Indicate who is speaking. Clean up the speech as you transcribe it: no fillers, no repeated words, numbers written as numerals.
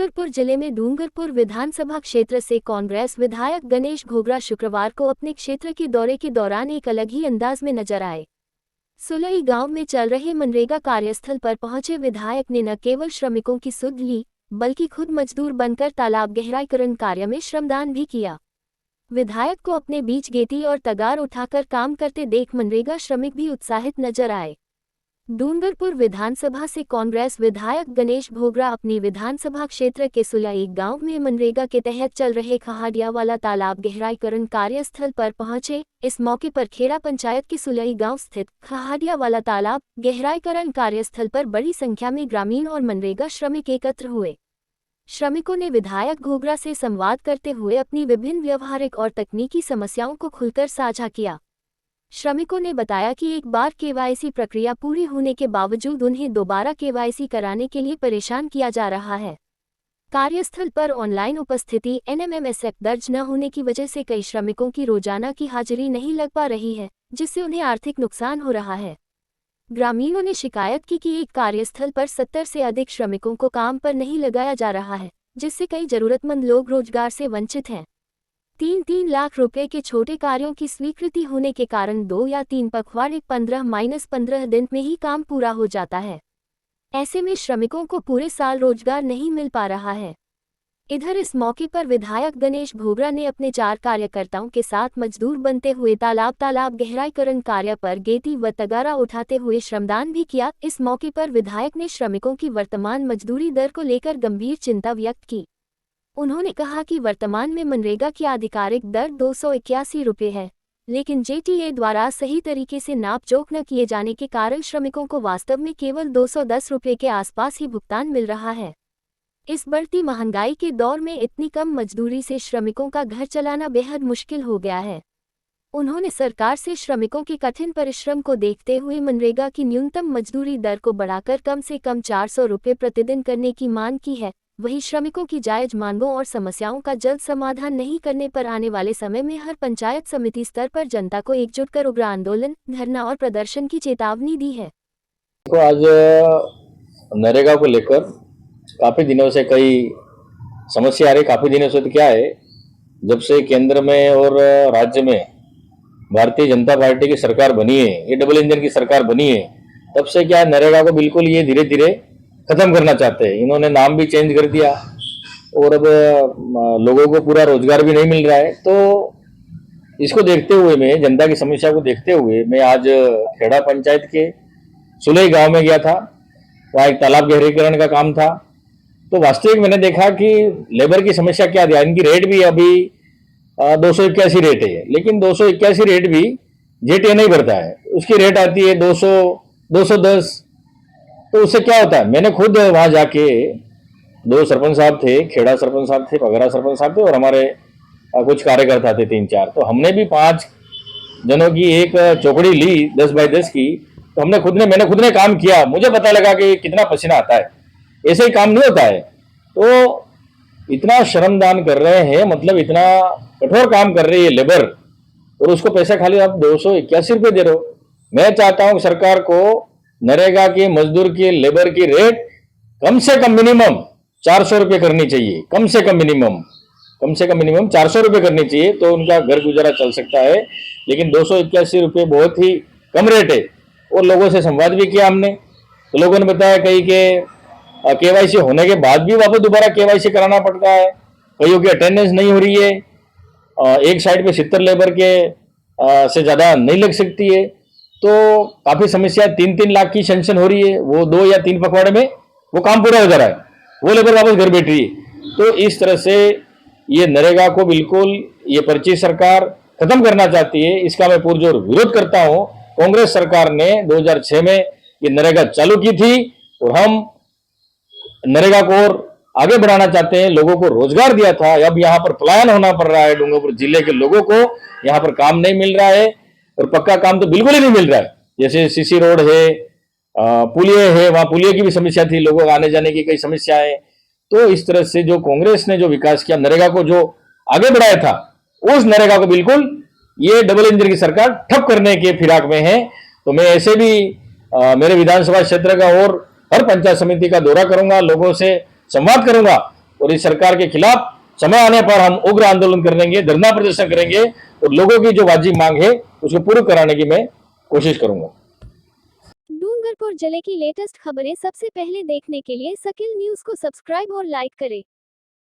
Speaker 1: डूंगरपुर जिले में डूंगरपुर विधानसभा क्षेत्र से कांग्रेस विधायक गणेश घोगरा शुक्रवार को अपने क्षेत्र के दौरे के दौरान एक अलग ही अंदाज में नजर आए। सुलई गांव में चल रहे मनरेगा कार्यस्थल पर पहुंचे विधायक ने न केवल श्रमिकों की सुध ली, बल्कि खुद मजदूर बनकर तालाब गहराईकरण कार्य में श्रमदान भी किया। विधायक को अपने बीच गेती और तगार उठाकर काम करते देख मनरेगा श्रमिक भी उत्साहित नजर आए। डूंगरपुर विधानसभा से कांग्रेस विधायक गणेश घोगरा अपनी विधानसभा क्षेत्र के सुलई गांव में मनरेगा के तहत चल रहे खहाडियावाला तालाब गहराईकरण कार्यस्थल पर पहुंचे। इस मौके पर खेड़ा पंचायत के सुलई गांव स्थित खहाडियावाला तालाब गहराईकरण कार्यस्थल पर बड़ी संख्या में ग्रामीण और मनरेगा श्रमिक एकत्र हुए। श्रमिकों ने विधायक घोगरा से संवाद करते हुए अपनी विभिन्न व्यवहारिक और तकनीकी समस्याओं को खुलकर साझा किया। श्रमिकों ने बताया कि एक बार केवाईसी प्रक्रिया पूरी होने के बावजूद उन्हें दोबारा केवाईसी कराने के लिए परेशान किया जा रहा है। कार्यस्थल पर ऑनलाइन उपस्थिति NMMS एक्ट दर्ज न होने की वजह से कई श्रमिकों की रोजाना की हाजिरी नहीं लग पा रही है, जिससे उन्हें आर्थिक नुकसान हो रहा है। ग्रामीणों ने शिकायत की कि एक कार्यस्थल पर 70 से अधिक श्रमिकों को काम पर नहीं लगाया जा रहा है, जिससे कई जरूरतमंद लोग रोजगार से वंचित हैं। 3-3 लाख रुपए के छोटे कार्यों की स्वीकृति होने के कारण 2 या 3 पखवाड़े 15-15 दिन में ही काम पूरा हो जाता है। ऐसे में श्रमिकों को पूरे साल रोजगार नहीं मिल पा रहा है। इधर इस मौके पर विधायक गणेश घोगरा ने अपने 4 कार्यकर्ताओं के साथ मजदूर बनते हुए तालाब गहराईकरण कार्य पर गेती व तगारा उठाते हुए श्रमदान भी किया। इस मौके पर विधायक ने श्रमिकों की वर्तमान मजदूरी दर को लेकर गंभीर चिंता व्यक्त की। उन्होंने कहा कि वर्तमान में मनरेगा की आधिकारिक दर 281 रुपये है, लेकिन JTA द्वारा सही तरीके से नापजोख न किए जाने के कारण श्रमिकों को वास्तव में केवल 210 रुपये के आसपास ही भुगतान मिल रहा है। इस बढ़ती महंगाई के दौर में इतनी कम मजदूरी से श्रमिकों का घर चलाना बेहद मुश्किल हो गया है। उन्होंने सरकार से श्रमिकों के कठिन परिश्रम को देखते हुए मनरेगा की न्यूनतम मजदूरी दर को बढ़ाकर कम से कम 400 रुपये प्रतिदिन करने की मांग की है। वहीं श्रमिकों की जायज मांगों और समस्याओं का जल्द समाधान नहीं करने पर आने वाले समय में हर पंचायत समिति स्तर पर जनता को एकजुट कर उग्र आंदोलन, धरना और प्रदर्शन की चेतावनी दी है।
Speaker 2: तो आज नरेगा को लेकर काफी दिनों से कई समस्या आ रही। काफी दिनों से तो क्या है, जब से केंद्र में और राज्य में भारतीय जनता पार्टी की सरकार बनी है, ये डबल इंजन की सरकार बनी है, तब से क्या नरेगा को बिल्कुल ये धीरे धीरे खत्म करना चाहते हैं। इन्होंने नाम भी चेंज कर दिया और अब लोगों को पूरा रोजगार भी नहीं मिल रहा है। तो इसको देखते हुए, मैं जनता की समस्या को देखते हुए, मैं आज खेड़ा पंचायत के सुलई गांव में गया था। वहाँ एक तालाब गहरीकरण का काम था। तो वास्तविक मैंने देखा कि लेबर की समस्या क्या थी। इनकी रेट भी अभी 281 रेट है, लेकिन 281 रेट भी JTA नहीं भरता है। उसकी रेट आती है 200, 210। तो उससे क्या होता है, मैंने खुद वहां जाके 2 सरपंच साहब थे, खेड़ा सरपंच साहब थे, पगरा सरपंच साहब थे और हमारे कुछ कार्यकर्ता थे 3-4। तो हमने भी 5 जनों की एक चौकड़ी ली 10 बाई 10 की। तो मैंने खुद ने काम किया। मुझे पता लगा कि कितना पसीना आता है। ऐसे ही काम नहीं होता है। तो इतना श्रमदान कर रहे हैं, मतलब इतना कठोर काम कर रही है लेबर, और उसको पैसा खाली आप 281 रुपये दे रहे हो। मैं चाहता हूं सरकार को नरेगा की मजदूर की लेबर की रेट कम से कम मिनिमम 400 रुपये करनी चाहिए। कम से कम मिनिमम 400 रुपये करनी चाहिए, तो उनका घर गुजारा चल सकता है। लेकिन 281 रुपये बहुत ही कम रेट है। और लोगों से संवाद भी किया हमने, तो लोगों ने बताया कई के KYC होने के बाद भी वापस दोबारा KYC कराना पड़ता है। कईयों की अटेंडेंस नहीं हो रही है। एक साइड पे 70 लेबर के से ज़्यादा नहीं लग सकती है। तो काफ़ी समस्या, 3-3 लाख की सेंक्शन हो रही है, वो 2 या 3 पखवाड़े में वो काम पूरा हो जा रहा है, वो लेबर वापस घर बैठ रही है। तो इस तरह से ये नरेगा को बिल्कुल ये पर्ची सरकार खत्म करना चाहती है। इसका मैं पुरजोर विरोध करता हूँ। कांग्रेस सरकार ने 2006 में ये नरेगा चालू की थी और हम नरेगा को और आगे बढ़ाना चाहते हैं। लोगों को रोजगार दिया था। अब यहाँ पर पलायन होना पड़ रहा है। डूंगरपुर जिले के लोगों को यहाँ पर काम नहीं मिल रहा है, और पक्का काम तो बिल्कुल ही नहीं मिल रहा है। जैसे CC रोड है, पुलिये है, वहाँ पुलिये की भी समस्या थी, लोगों को आने जाने की कई समस्याएं। तो इस तरह से जो कांग्रेस ने जो विकास किया, नरेगा को जो आगे बढ़ाया था, उस नरेगा को बिल्कुल ये डबल इंजन की सरकार ठप करने के फिराक में है। तो मैं ऐसे भी मेरे विधानसभा क्षेत्र का और हर पंचायत समिति का दौरा करूंगा, लोगों से संवाद करूंगा और इस सरकार के खिलाफ समय आने पर हम उग्र आंदोलन करेंगे, धरना प्रदर्शन करेंगे और लोगों की जो वाजिब मांग है उसको पूरी कराने की मैं कोशिश करूंगा।
Speaker 1: डूंगरपुर जिले की लेटेस्ट खबरें सबसे पहले देखने के लिए सकिल न्यूज को सब्सक्राइब और लाइक करें।